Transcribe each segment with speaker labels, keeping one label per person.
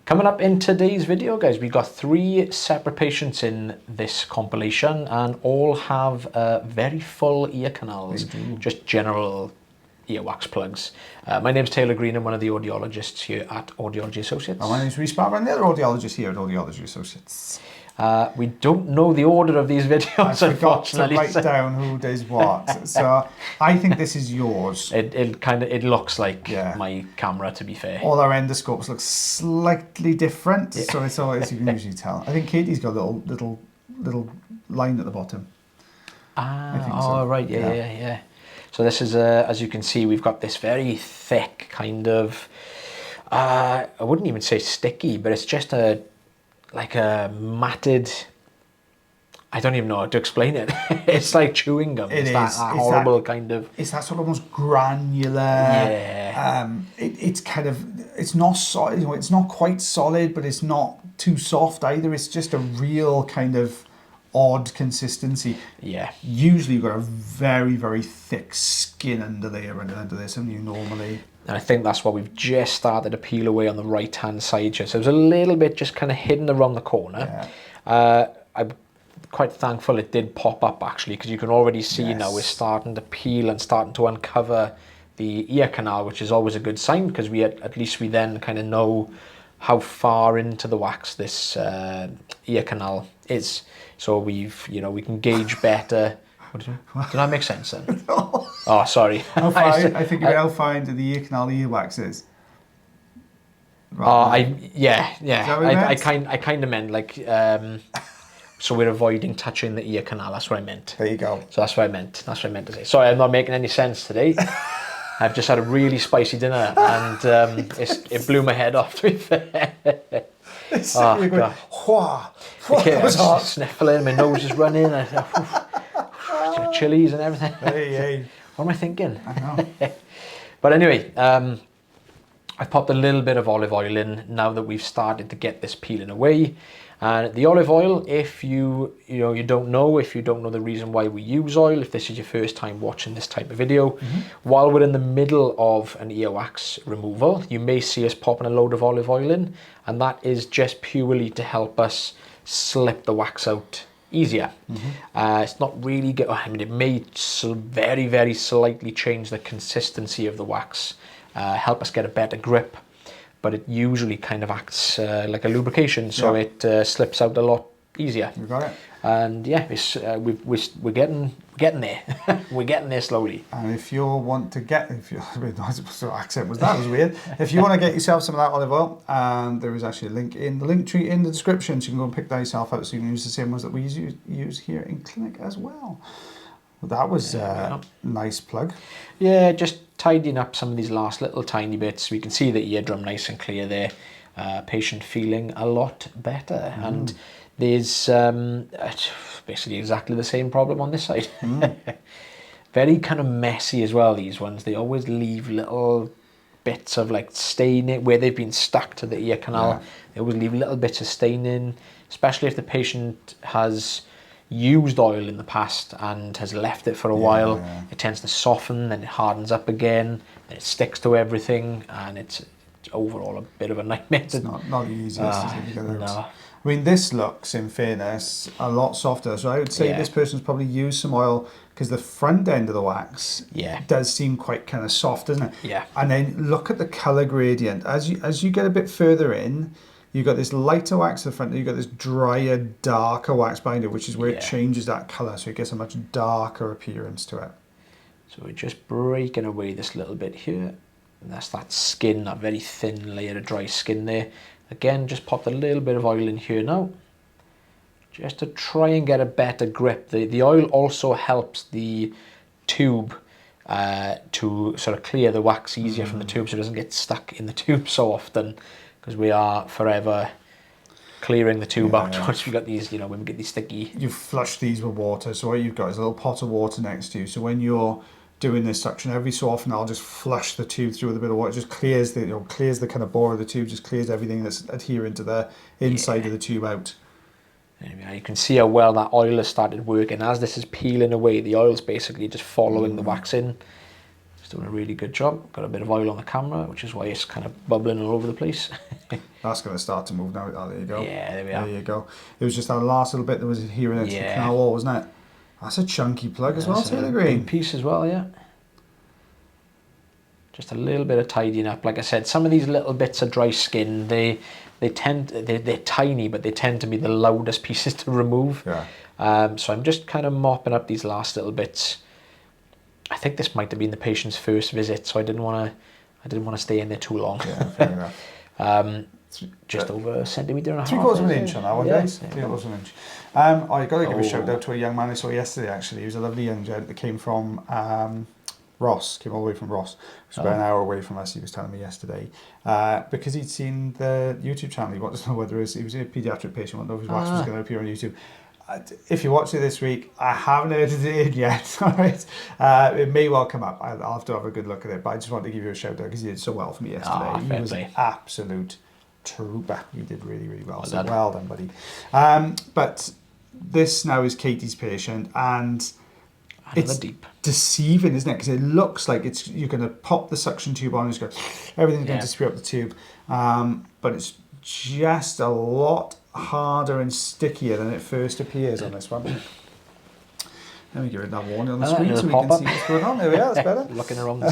Speaker 1: Coming up in today's video, guys, we've got 3 separate patients in this compilation and all have very full ear canals, just general earwax plugs. My name's Taylor Green. I'm one of the audiologists here at Audiology Associates.
Speaker 2: And my name's Rhys, I'm the other audiologist here at Audiology Associates.
Speaker 1: We don't know the order of these videos, unfortunately.
Speaker 2: I forgot to write down who does what. So I think this is yours.
Speaker 1: It looks like my camera, to be fair.
Speaker 2: All our endoscopes look slightly different, so it's always, you can usually tell. I think Katie's got a little line at the bottom.
Speaker 1: I think so. Right, yeah. So this is, as you can see, we've got this very thick kind of, I wouldn't even say sticky, but it's just like a matted, I don't even know how to explain it. It's like chewing gum. It's that horrible kind of.
Speaker 2: It's that sort of almost granular.
Speaker 1: Yeah.
Speaker 2: It's kind of, it's not solid, it's not quite solid, but it's not too soft either. It's just a real kind of odd consistency.
Speaker 1: Yeah.
Speaker 2: Usually you've got a very, very thick skin under there and under this, and you normally.
Speaker 1: And I think that's what we've just started to peel away on the right-hand side here. So it was a little bit just kind of hidden around the corner. Yeah. I'm quite thankful it did pop up, actually, because you can already see now we're starting to peel and starting to uncover the ear canal, which is always a good sign, because at least we then kind of know how far into the wax this ear canal is. So we can gauge better. Did that make sense then?
Speaker 2: No.
Speaker 1: Oh, sorry.
Speaker 2: I think how fine the ear canal earwax is.
Speaker 1: Right.
Speaker 2: I
Speaker 1: kind of meant like, so we're avoiding touching the ear canal. That's what I meant.
Speaker 2: There you go.
Speaker 1: So that's what I meant. That's what I meant to say. Sorry, I'm not making any sense today. I've just had a really spicy dinner and it blew my head off, to be fair.
Speaker 2: You're going, whoa, that was hot.
Speaker 1: Sniffling, my nose is running. Chilies and everything.
Speaker 2: Hey.
Speaker 1: What am I thinking?
Speaker 2: I know.
Speaker 1: But anyway, I've popped a little bit of olive oil in now that we've started to get this peeling away. And the olive oil, if you don't know the reason why we use oil, if this is your first time watching this type of video, while we're in the middle of an earwax removal, you may see us popping a load of olive oil in, and that is just purely to help us slip the wax out easier. It's not really good. I mean, it may very, very slightly change the consistency of the wax, help us get a better grip, but it usually kind of acts like a lubrication, so it slips out a lot easier.
Speaker 2: You got it.
Speaker 1: And yeah, we're getting there. We're getting there slowly.
Speaker 2: And if you want to get, accent was weird. If you want to get yourself some of that olive oil, there is actually a link in the link tree in the description, so you can go and pick that yourself out. So you can use the same ones that we use here in clinic as well. Well, that was a nice plug. Yeah, just tidying up some of these last little tiny bits. We can see the eardrum nice and clear there. Patient feeling a lot better. And there's basically exactly the same problem on this side. Very kind of messy as well, these ones. They always leave little bits of like staining where they've been stuck to the ear canal. They always leave little bits of staining, especially if the patient has used oil in the past and has left it for a while. It tends to soften, then it hardens up again, then it sticks to everything, and it's overall a bit of a nightmare. It's not the easiest to get out.
Speaker 1: No.
Speaker 2: I mean, this looks, in fairness, a lot softer. So I would say this person's probably used some oil, because the front end of the wax does seem quite kind of soft, doesn't it?
Speaker 1: Yeah.
Speaker 2: And then look at the colour gradient. As you get a bit further in, you've got this lighter wax at the front, you've got this drier, darker wax behind it, which is where it changes that colour, so it gets a much darker appearance to it.
Speaker 1: So we're just breaking away this little bit here, and that's that skin, that very thin layer of dry skin there. Again, just popped a little bit of oil in here now, just to try and get a better grip. The oil also helps the tube to sort of clear the wax easier from the tube, so it doesn't get stuck in the tube so often, because we are forever clearing the tube out once we got these, when we get these sticky.
Speaker 2: You flush these with water, so what you've got is a little pot of water next to you, so when you're doing this suction, every so often I'll just flush the tube through with a bit of water. It just clears the kind of bore of the tube, just clears everything that's adhering to the inside of the tube out.
Speaker 1: Anyway, you can see how well that oil has started working. As this is peeling away, the oil's basically just following the wax in. It's doing a really good job. Got a bit of oil on the camera, which is why it's kind of bubbling all over the place.
Speaker 2: That's going to start to move now. Oh, there you go.
Speaker 1: Yeah, there we are.
Speaker 2: There you go. It was just that last little bit that was here and into the canal wall, wasn't it? That's a chunky plug as well, Taylor Green.
Speaker 1: Big piece as well, yeah. Just a little bit of tidying up. Like I said, some of these little bits of dry skin, they're tiny, but they tend to be the loudest pieces to remove.
Speaker 2: Yeah.
Speaker 1: So I'm just kind of mopping up these last little bits. I think this might have been the patient's first visit, so I didn't want to stay in there too long.
Speaker 2: Yeah, fair enough.
Speaker 1: Just over a centimetre and a half.
Speaker 2: 3/4 of an inch on that one, guys.
Speaker 1: Yeah.
Speaker 2: 3/4 of an inch. I've got to give a shout out to a young man I saw yesterday, actually. He was a lovely young gent that came from Ross, came all the way from Ross. It was about an hour away from us, he was telling me yesterday. Because he'd seen the YouTube channel, he wanted to know whether he was a paediatric patient, wanted to know if his wax was going to appear on YouTube. If you watch it this week, I haven't edited it in yet, all right? It may well come up. I'll have to have a good look at it, but I just wanted to give you a shout out because he did so well for me yesterday. He was an absolute trooper. He did really, really well. So well done, buddy. But this now is Katie's patient, and it's deceiving, isn't it? Because it looks like you're going to pop the suction tube on and just go, everything's going to disappear up the tube. But it's just a lot harder and stickier than it first appears on this one. Let me give it that warning on the screen so we can see what's going on. There we are, that's better.
Speaker 1: Looking around.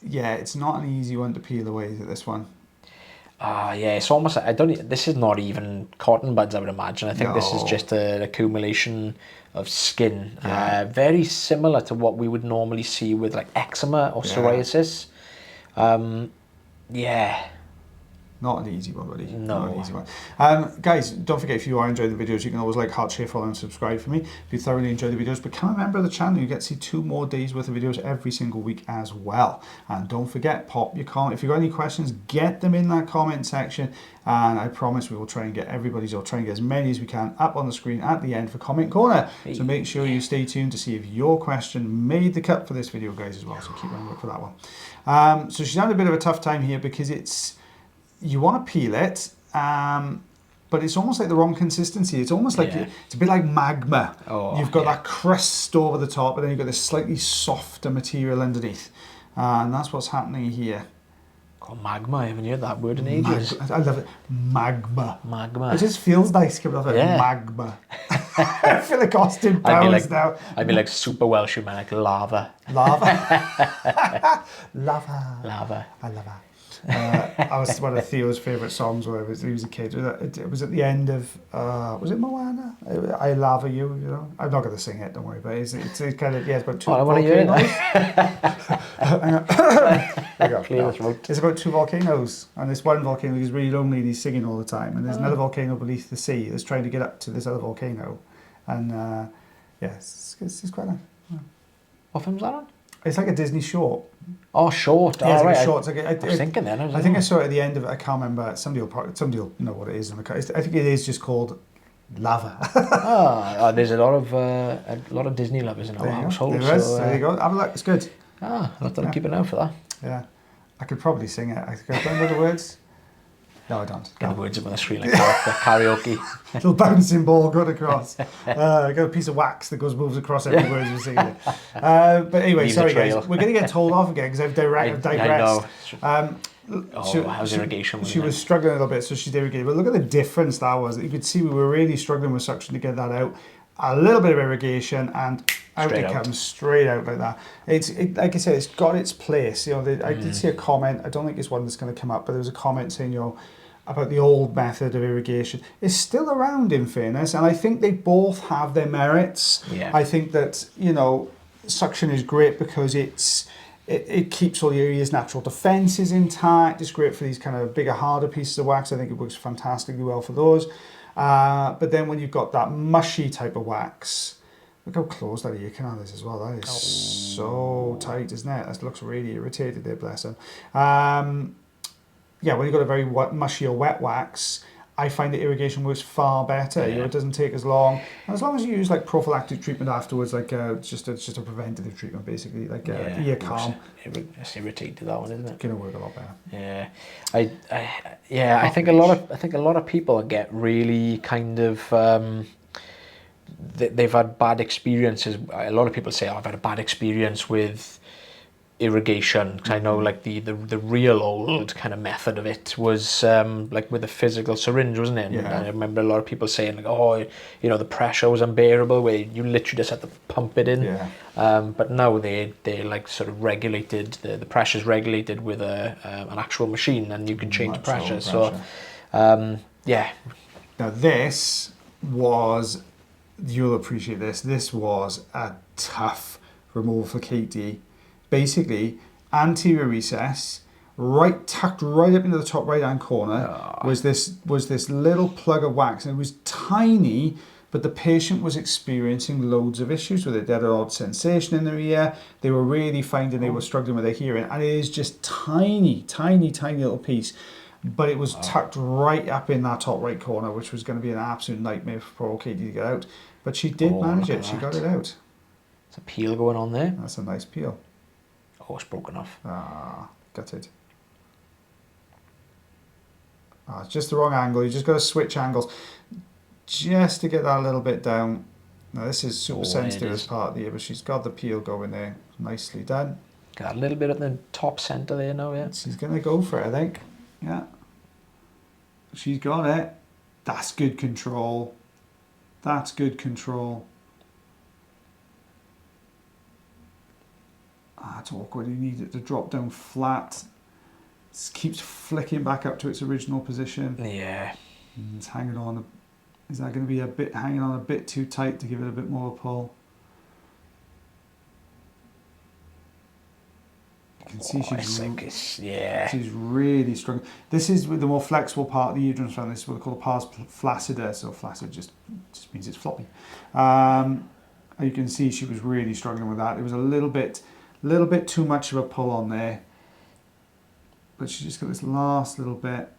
Speaker 2: Yeah, it's not an easy one to peel away, is it, this one?
Speaker 1: Yeah, it's almost, this is not even cotton buds, I would imagine. I think this is just an accumulation of skin. Very similar to what we would normally see with like eczema or psoriasis.
Speaker 2: Not an easy one, buddy.
Speaker 1: No.
Speaker 2: Not an easy one. Guys, don't forget, if you are enjoying the videos, you can always like, heart, share, follow, and subscribe for me if you thoroughly enjoy the videos. Become a member of the channel. You get to see 2 more days worth of videos every single week as well. And don't forget, pop your comment. If you've got any questions, get them in that comment section. And I promise we will try and get everybody's, or try and get as many as we can up on the screen at the end for Comment Corner. So make sure you stay tuned to see if your question made the cut for this video, guys, as well. So keep on looking for that one. So she's having a bit of a tough time here because you want to peel it, but it's almost like the wrong consistency. It's almost like it's a bit like magma. You've got that crust over the top, and then you've got this slightly softer material underneath. And that's what's happening here.
Speaker 1: Magma, I haven't heard that word in ages.
Speaker 2: I love it. Magma.
Speaker 1: Magma.
Speaker 2: It just feels nice coming off it. Magma. I feel like Austin Powers now.
Speaker 1: I'd be like super Welsh, man, like lava.
Speaker 2: Lava. Lava.
Speaker 1: Lava.
Speaker 2: I love that. I was one of Theo's favourite songs when he was a kid. It was at the end of was it Moana? I Lava You, you know. I'm not going to sing it, don't worry. But it's kind of it's about 2 volcanoes. It's about 2 volcanoes, and this one volcano is really lonely and he's singing all the time. And there's another volcano beneath the sea that's trying to get up to this other volcano, and it's quite nice.
Speaker 1: What film's that on?
Speaker 2: It's like a Disney short.
Speaker 1: Oh, short.
Speaker 2: Yeah, it's like a short. I
Speaker 1: was thinking then.
Speaker 2: I think I saw it at the end of it. I can't remember. Somebody will know what it is. I think it is just called Lava.
Speaker 1: There's a lot of Disney lovers in our household.
Speaker 2: There is. So, there you go. Have a look. It's good.
Speaker 1: I'll have to keep an eye out for that.
Speaker 2: Yeah, I could probably sing it. I don't know the words. No, I don't.
Speaker 1: Get the words up on the screen like karaoke.
Speaker 2: Little bouncing ball going across. I got a piece of wax that moves across every word you're singing. But anyway, sorry guys, we're going to get told off again because I've digressed.
Speaker 1: I know. How's irrigation?
Speaker 2: She was struggling a little bit, so she's irrigated. But look at the difference that was. You could see we were really struggling with suction to get that out. A little bit of irrigation and out it comes, straight out like that. Like I said, it's got its place. You know, I did see a comment. I don't think it's one that's going to come up, but there was a comment saying, you know, about the old method of irrigation. It's still around, in fairness, and I think they both have their merits. I think that, you know, suction is great because it keeps all your ear's natural defences intact. It's great for these kind of bigger, harder pieces of wax. I think it works fantastically well for those. But then when you've got that mushy type of wax, look how close that ear canal is as well. That is so tight, isn't it? That looks really irritated there, bless him. When you've got a very mushy or wet wax, I find that irrigation works far better. You know, it doesn't take as long. And as long as you use like prophylactic treatment afterwards, like just a preventative treatment, basically, like ear calm.
Speaker 1: It's irritated, that one, isn't it?
Speaker 2: Gonna work a lot better.
Speaker 1: I think a lot of people get really kind of they've had bad experiences. A lot of people say, oh, I've had a bad experience with irrigation, because I know like the real old kind of method of it was like with a physical syringe, wasn't it? And I remember a lot of people saying like, oh, you know, the pressure was unbearable, where you literally just had to pump it in. But now they like sort of regulated, the pressure's regulated with an actual machine, and you can change the pressure. So yeah.
Speaker 2: Now this was, you'll appreciate this was a tough removal for Katie. Basically, anterior recess, tucked right up into the top right hand corner, was this little plug of wax, and it was tiny, but the patient was experiencing loads of issues with it. They had an odd sensation in their ear. They were really finding they were struggling with their hearing, and it is just tiny little piece, but it was tucked right up in that top right corner, which was going to be an absolute nightmare for poor Katie to get out. But she did manage it. She got it out.
Speaker 1: There's a peel going on there.
Speaker 2: That's a nice peel.
Speaker 1: Oh, it's broken off.
Speaker 2: Gutted. It's just the wrong angle. You just got to switch angles just to get that a little bit down. Now this is super sensitive as part of the ear, but she's got the peel going there. Nicely done.
Speaker 1: Got a little bit at the top centre there now, yeah.
Speaker 2: She's going to go for it, I think. Yeah. She's got it. That's good control. That's good control. It's awkward. You need it to drop down flat. It keeps flicking back up to its original position.
Speaker 1: Yeah.
Speaker 2: It's hanging on. Is that going to be hanging on a bit too tight to give it a bit more pull? You can see she's really struggling. This is with the more flexible part of the eardrum strand. This is what they call the pars flaccida. So flaccid just means it's floppy. You can see she was really struggling with that. It was a little bit too much of a pull on there, but she just got this last little bit.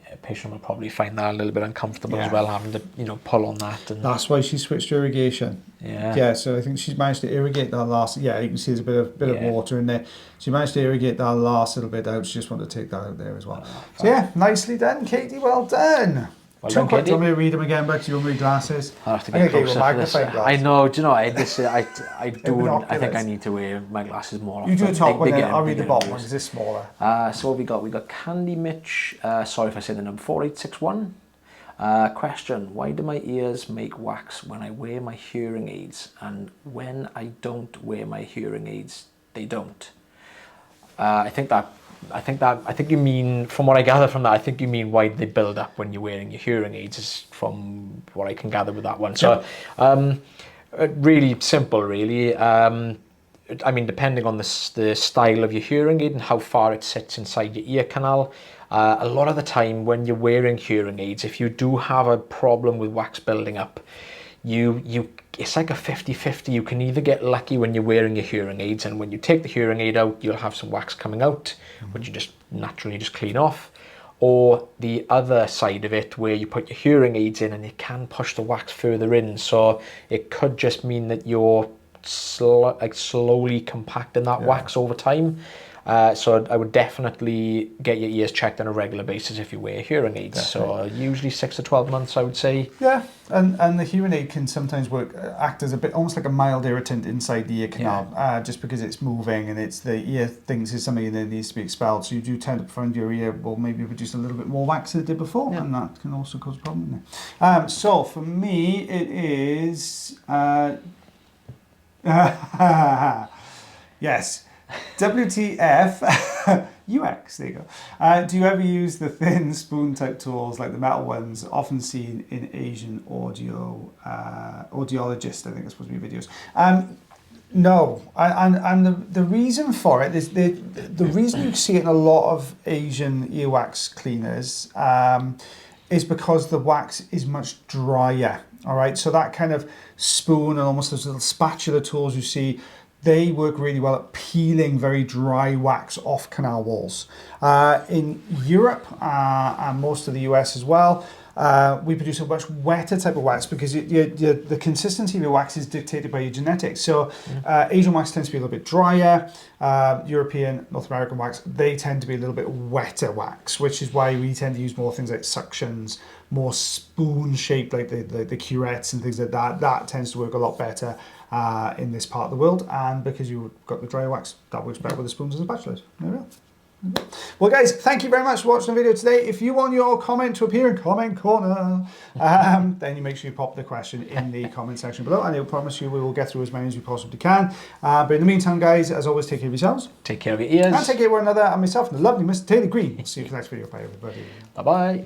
Speaker 1: Yeah, a patient will probably find that a little bit uncomfortable as well, having to, you know, pull on that. And
Speaker 2: that's why she switched to irrigation. Yeah, so I think she's managed to irrigate that last. Yeah, you can see there's a bit of water in there. She managed to irrigate that last little bit out. She just wanted to take that out there as well. So yeah, nicely done, Katie. Well done.
Speaker 1: Well
Speaker 2: Too
Speaker 1: done,
Speaker 2: quick.
Speaker 1: Katie.
Speaker 2: Do you want me to read them again, Bex? You want me to glasses?
Speaker 1: I'll have to get closer for this. I know. Do you know? I think I need to wear my glasses more often.
Speaker 2: You do the top one, then I'll read the bottom one because it's smaller.
Speaker 1: So what we got? We got Candy Mitch. Sorry if I say the number 4861. Question: why do my ears make wax when I wear my hearing aids, and when I don't wear my hearing aids, they don't? I think you mean, from what I gather from that, I think you mean why they build up when you're wearing your hearing aids, is from what I can gather with that one. So, really simple, really. I mean, depending on the style of your hearing aid and how far it sits inside your ear canal, a lot of the time when you're wearing hearing aids, if you do have a problem with wax building up, it's like a 50-50. You can either get lucky when you're wearing your hearing aids, and when you take the hearing aid out, you'll have some wax coming out, which you just naturally just clean off. Or the other side of it, where you put your hearing aids in and it can push the wax further in. So it could just mean that you're slowly compacting that wax over time. So I would definitely get your ears checked on a regular basis if you wear hearing aids. Definitely. So usually 6 to 12 months, I would say. Yeah,
Speaker 2: and the hearing aid can sometimes act as a bit, almost like a mild irritant inside the ear canal, just because it's moving and it's the ear thinks there's something that needs to be expelled. So you do tend to find your ear will maybe produce a little bit more wax than it did before, and that can also cause a problem there. So for me, it is yes. WTF UX, there you go. Do you ever use the thin spoon type tools like the metal ones often seen in Asian audiologists? I think it's supposed to be videos. No, and the reason for it is the reason you see it in a lot of Asian earwax cleaners is because the wax is much drier. All right, so that kind of spoon and almost those little spatula tools you see, they work really well at peeling very dry wax off canal walls. In Europe and most of the US as well, we produce a much wetter type of wax because the consistency of your wax is dictated by your genetics. So Asian wax tends to be a little bit drier. European, North American wax, they tend to be a little bit wetter wax, which is why we tend to use more things like suctions, more spoon shaped like the curettes and things like that. That tends to work a lot better in this part of the world, and because you've got the dry wax, that works better with the spoons and the spatulas. There we go. Well guys, thank you very much for watching the video today. If you want your comment to appear in comment corner, then you make sure you pop the question in the comment section below, and I promise you we will get through as many as we possibly can. But in the meantime guys, as always, take care of yourselves.
Speaker 1: Take care of your ears.
Speaker 2: And take care of one another, and myself and the lovely Mr. Taylor Green. See you for the next video. Bye everybody.
Speaker 1: Bye bye.